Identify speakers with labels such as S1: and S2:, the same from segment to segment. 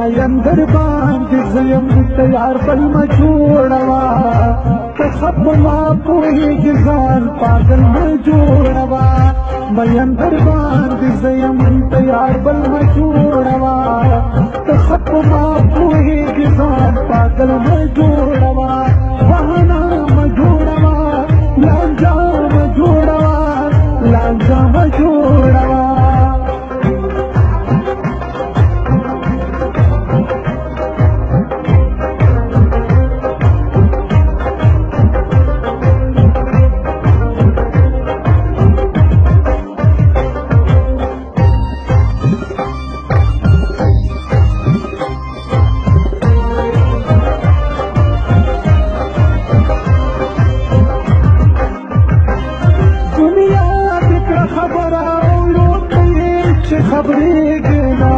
S1: مینندر باندې زیم تیار بل مجوړوا تصب ما پوهیږي ځان پاگل مجوړوا مینندر باندې زیم تیار بل مجوړوا تصب ما پوهیږي ځان پاگل مجوړوا بهانا مجوړوا لانجا مجوړوا لانجا مجوړوا خبرېږي نه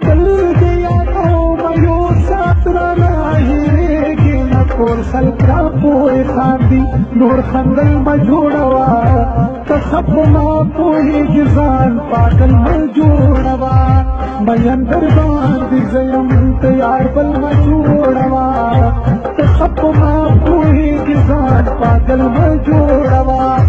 S1: تل دې یادو مایو سات رانه هېرېږي نه ټول خلک راپورې خاندي نور خندل مه جوړوه تصب ما پوهېږي ځان پاگل مه جوړوه مینندر باندې زه یم تیار بل مه جوړوه تصب ما پوهېږي ځان پاگل مه جوړوه